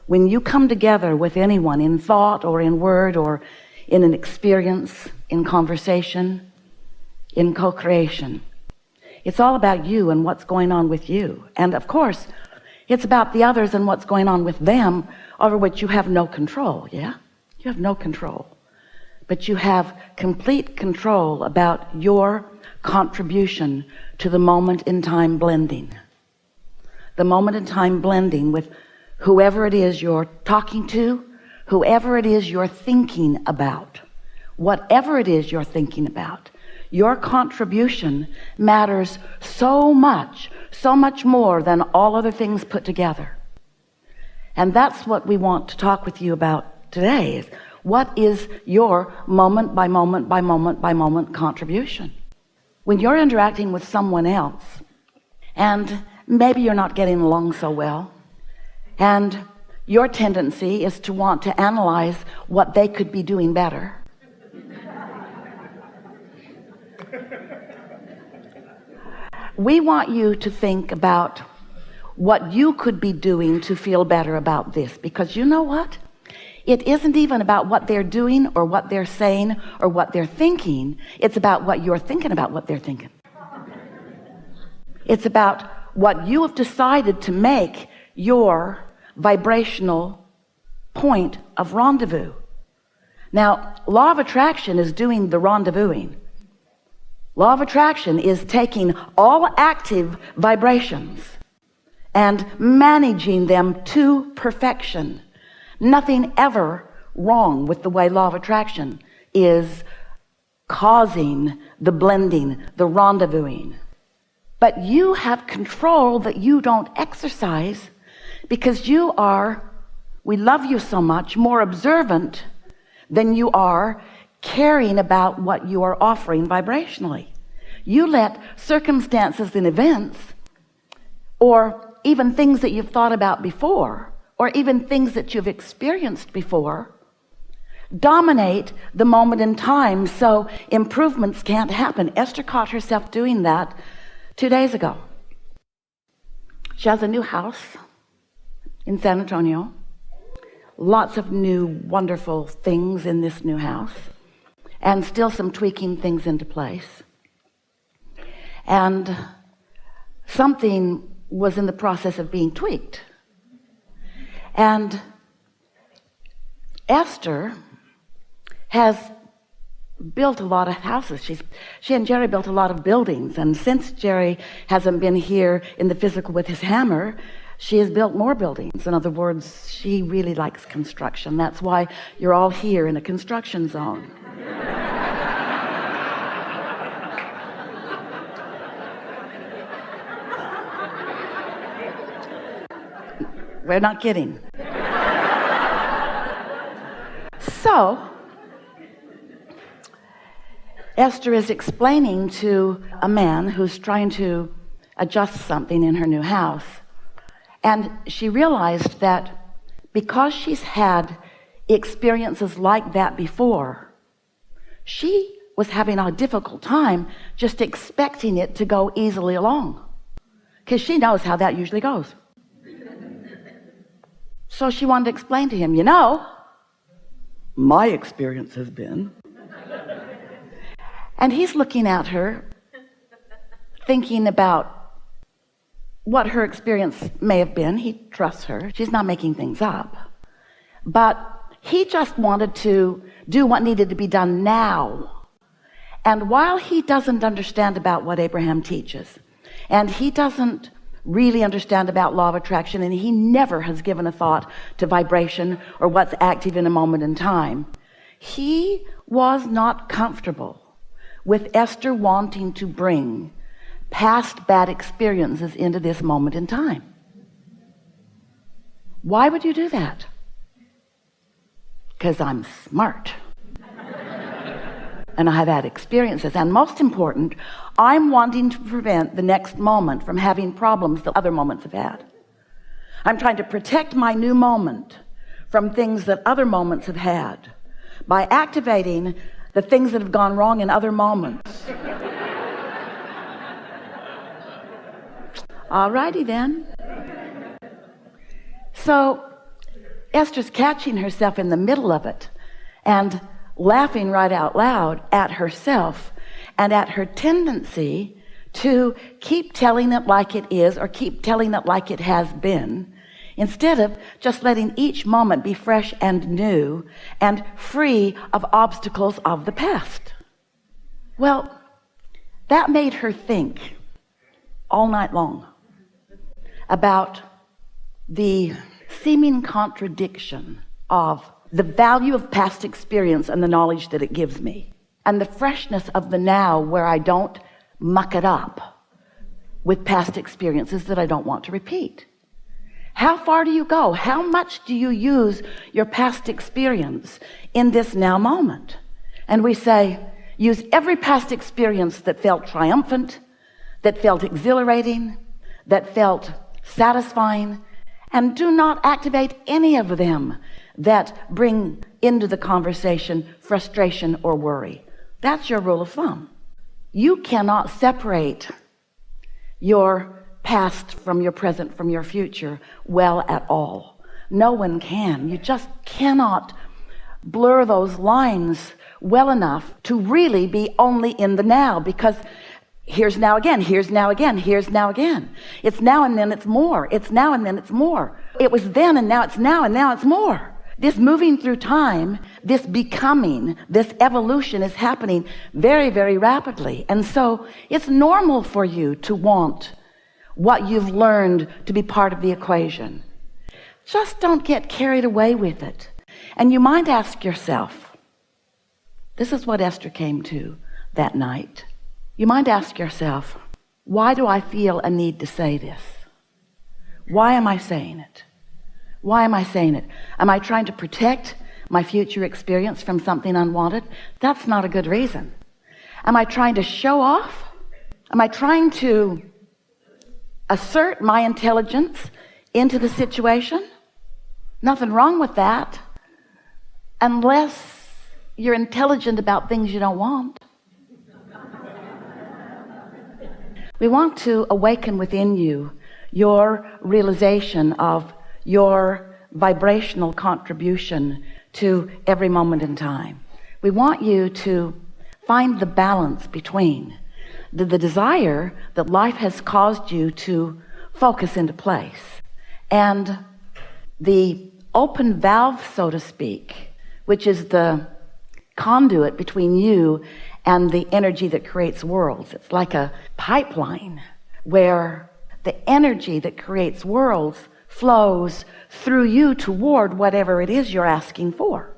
When you come together with anyone in thought or in word or in an experience, in conversation, in co-creation, it's all about you and what's going on with you. And of course, it's about the others and what's going on with them, over which you have no control. Yeah, you have no control, but you have complete control about your contribution to the moment in time blending. The moment in time blending with whoever it is you're talking to, whoever it is you're thinking about, whatever it is you're thinking about. Your contribution matters so much more than all other things put together. And that's what we want to talk with you about today, is what is your moment by moment by moment by moment contribution? When you're interacting with someone else and maybe you're not getting along so well, and your tendency is to want to analyze what they could be doing better, we want you to think about what you could be doing to feel better about this, because you know what? It isn't even about what they're doing or what they're saying or what they're thinking. It's about what you're thinking about what they're thinking. It's about what you have decided to make your vibrational point of rendezvous. Now, law of attraction is doing the rendezvousing. Law of attraction is taking all active vibrations and managing them to perfection. Nothing ever wrong with the way law of attraction is causing the blending, the rendezvousing. But you have control that you don't exercise because you are, we love you so much, more observant than you are caring about what you are offering vibrationally. You let circumstances and events, or even things that you've thought about before, or even things that you've experienced before, dominate the moment in time, so improvements can't happen. Esther caught herself doing that 2 days ago. She has a new house in San Antonio. Lots of new wonderful things in this new house, and still some tweaking things into place. And something was in the process of being tweaked. And Esther has built a lot of houses. She and Jerry built a lot of buildings, and since Jerry hasn't been here in the physical with his hammer, she has built more buildings. In other words, she really likes construction. That's why you're all here in a construction zone. We're not kidding. So Esther is explaining to a man who's trying to adjust something in her new house, and she realized that because she's had experiences like that before, she was having a difficult time just expecting it to go easily along, because she knows how that usually goes. So she wanted to explain to him, you know, my experience has been. And he's looking at her, thinking about what her experience may have been. He trusts her. She's not making things up. But he just wanted to do what needed to be done now. And while he doesn't understand about what Abraham teaches, and he doesn't really understand about law of attraction, and he never has given a thought to vibration or what's active in a moment in time, he was not comfortable with Esther wanting to bring past bad experiences into this moment in time. Why would you do that? Because I'm smart. And I have had experiences, and most important, I'm wanting to prevent the next moment from having problems that other moments have had. I'm trying to protect my new moment from things that other moments have had by activating the things that have gone wrong in other moments. Alrighty then. So Esther's catching herself in the middle of it and laughing right out loud at herself and at her tendency to keep telling it like it is or keep telling it like it has been, instead of just letting each moment be fresh and new and free of obstacles of the past. Well, that made her think all night long about the seeming contradiction of the value of past experience and the knowledge that it gives me, and the freshness of the now, where I don't muck it up with past experiences that I don't want to repeat. How far do you go? How much do you use your past experience in this now moment? And we say, use every past experience that felt triumphant, that felt exhilarating, that felt satisfying, and do not activate any of them that bring into the conversation frustration or worry. That's your rule of thumb. You cannot separate your past from your present, from your future well at all. No one can. You just cannot blur those lines well enough to really be only in the now, because here's now again, here's now again, here's now again. It's now and then it's more. It's now and then it's more. It was then and now it's now and now it's more. This moving through time, this becoming, this evolution is happening very, very rapidly. And so it's normal for you to want what you've learned to be part of the equation. Just don't get carried away with it. And you might ask yourself, this is what Esther came to that night. You might ask yourself, why do I feel a need to say this? Why am I saying it? Why am I saying it? Am I trying to protect my future experience from something unwanted? That's not a good reason. Am I trying to show off? Am I trying to assert my intelligence into the situation? Nothing wrong with that, unless you're intelligent about things you don't want. We want to awaken within you your realization of your vibrational contribution to every moment in time. We want you to find the balance between the desire that life has caused you to focus into place and the open valve, so to speak, which is the conduit between you and the energy that creates worlds. It's like a pipeline where the energy that creates worlds flows through you toward whatever it is you're asking for.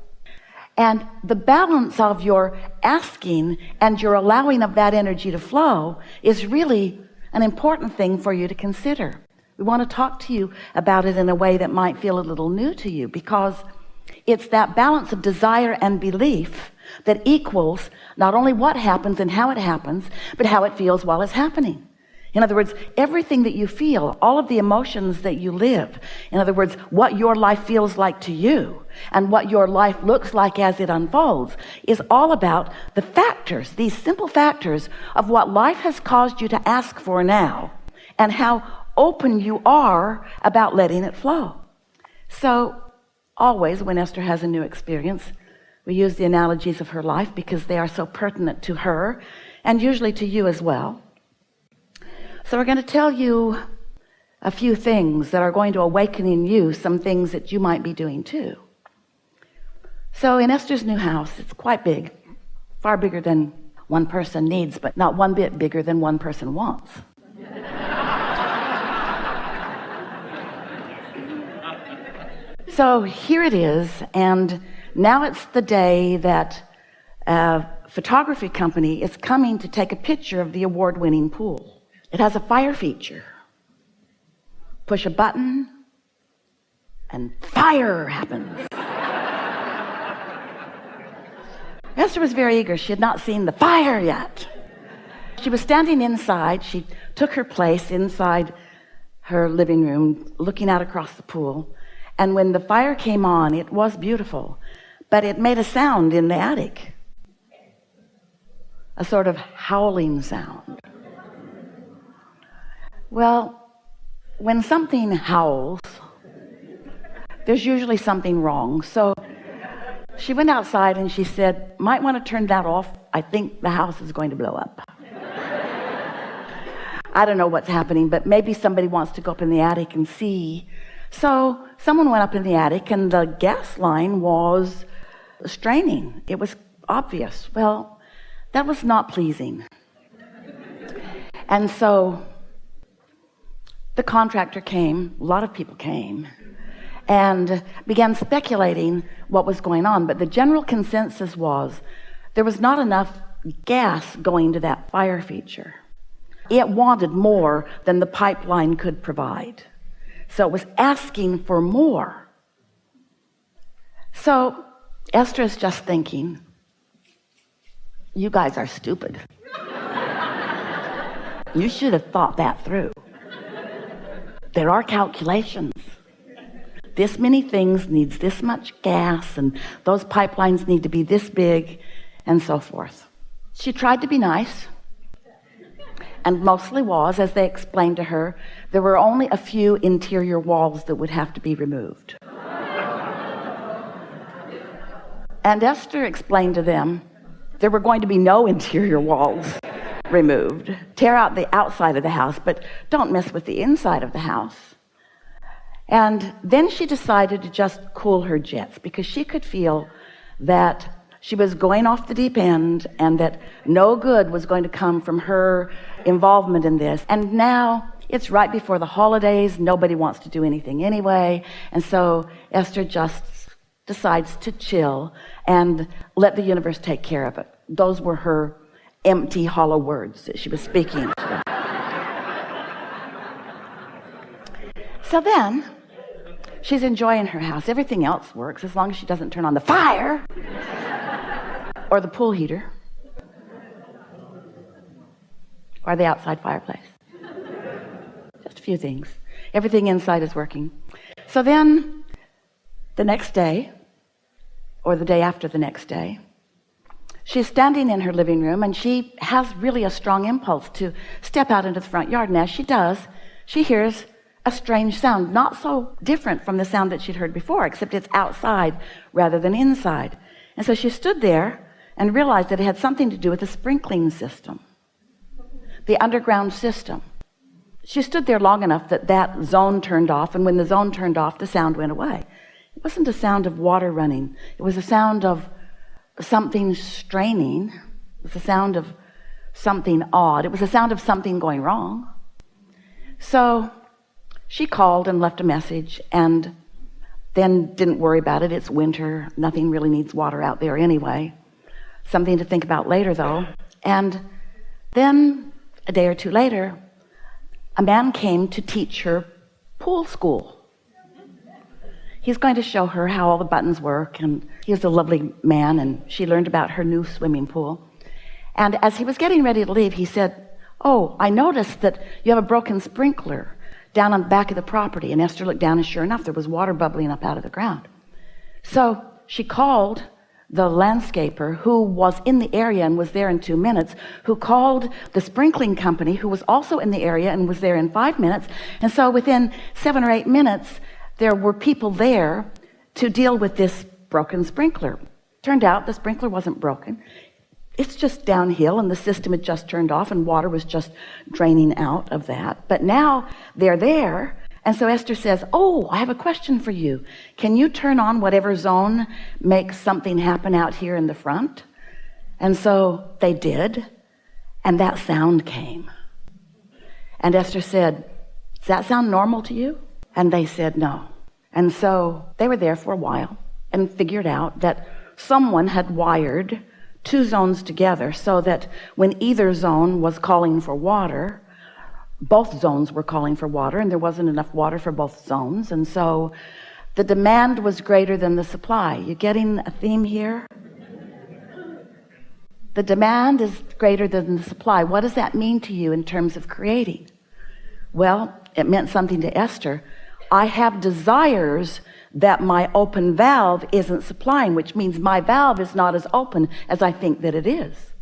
And the balance of your asking and your allowing of that energy to flow is really an important thing for you to consider. We want to talk to you about it in a way that might feel a little new to you, because it's that balance of desire and belief that equals not only what happens and how it happens, but how it feels while it's happening. In other words, everything that you feel, all of the emotions that you live, in other words, what your life feels like to you and what your life looks like as it unfolds, is all about the factors, these simple factors of what life has caused you to ask for now and how open you are about letting it flow. So always when Esther has a new experience, we use the analogies of her life because they are so pertinent to her and usually to you as well. So we're going to tell you a few things that are going to awaken in you some things that you might be doing too. So in Esther's new house, it's quite big, far bigger than one person needs, but not one bit bigger than one person wants. So here it is, and now it's the day that a photography company is coming to take a picture of the award-winning pool. It has a fire feature. Push a button and fire happens. Esther was very eager. She had not seen the fire yet. She was standing inside. She took her place inside her living room, looking out across the pool. And when the fire came on, it was beautiful, but it made a sound in the attic, a sort of howling sound. Well, when something howls, there's usually something wrong. So she went outside and she said, might want to turn that off. I think the house is going to blow up. I don't know what's happening, but maybe somebody wants to go up in the attic and see. So someone went up in the attic and the gas line was straining. It was obvious. Well, that was not pleasing. And so the contractor came, a lot of people came, and began speculating what was going on. But the general consensus was there was not enough gas going to that fire feature. It wanted more than the pipeline could provide. So it was asking for more. So Esther is just thinking, you guys are stupid. You should have thought that through. There are calculations. This many things needs this much gas, and those pipelines need to be this big, and so forth. She tried to be nice, and mostly was, as they explained to her, there were only a few interior walls that would have to be removed. And Esther explained to them there were going to be no interior walls removed. Tear out the outside of the house, but don't mess with the inside of the house. And then she decided to just cool her jets, because she could feel that she was going off the deep end and that no good was going to come from her involvement in this. And now it's right before the holidays. Nobody wants to do anything anyway. And so Esther just decides to chill and let the universe take care of it. Those were her empty, hollow words that she was speaking to them. So then she's enjoying her house. Everything else works as long as she doesn't turn on the fire or the pool heater or the outside fireplace. Just a few things. Everything inside is working. So then the next day, or the day after the next day, she's standing in her living room, and she has really a strong impulse to step out into the front yard. And as she does, she hears a strange sound, not so different from the sound that she'd heard before, except it's outside rather than inside. And so she stood there and realized that it had something to do with the sprinkling system, the underground system. She stood there long enough that that zone turned off, and when the zone turned off, the sound went away. It wasn't a sound of water running. It was a sound of something straining. It was a sound of something odd. It was a sound of something going wrong. So she called and left a message, and then didn't worry about it. It's winter. Nothing really needs water out there anyway. Something to think about later, though. And then a day or two later, a man came to teach her pool school. He's going to show her how all the buttons work, and he was a lovely man, and she learned about her new swimming pool. And as he was getting ready to leave, he said, "Oh, I noticed that you have a broken sprinkler down on the back of the property." And Esther looked down, and sure enough, there was water bubbling up out of the ground. So she called the landscaper, who was in the area and was there in 2 minutes, who called the sprinkling company, who was also in the area and was there in 5 minutes. And so within 7 or 8 minutes, there were people there to deal with this broken sprinkler. Turned out the sprinkler wasn't broken. It's just downhill, and the system had just turned off, and water was just draining out of that. But now they're there. And so Esther says, "Oh, I have a question for you. Can you turn on whatever zone makes something happen out here in the front?" And so they did, and that sound came. And Esther said, "Does that sound normal to you?" And they said no. And so they were there for a while and figured out that someone had wired 2 zones together so that when either zone was calling for water, both zones were calling for water, and there wasn't enough water for both zones. And so the demand was greater than the supply. You getting a theme here? The demand is greater than the supply. What does that mean to you in terms of creating? Well, it meant something to Esther. I have desires that my open valve isn't supplying, which means my valve is not as open as I think that it is.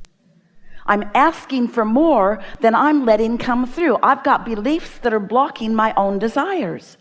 I'm asking for more than I'm letting come through. I've got beliefs that are blocking my own desires.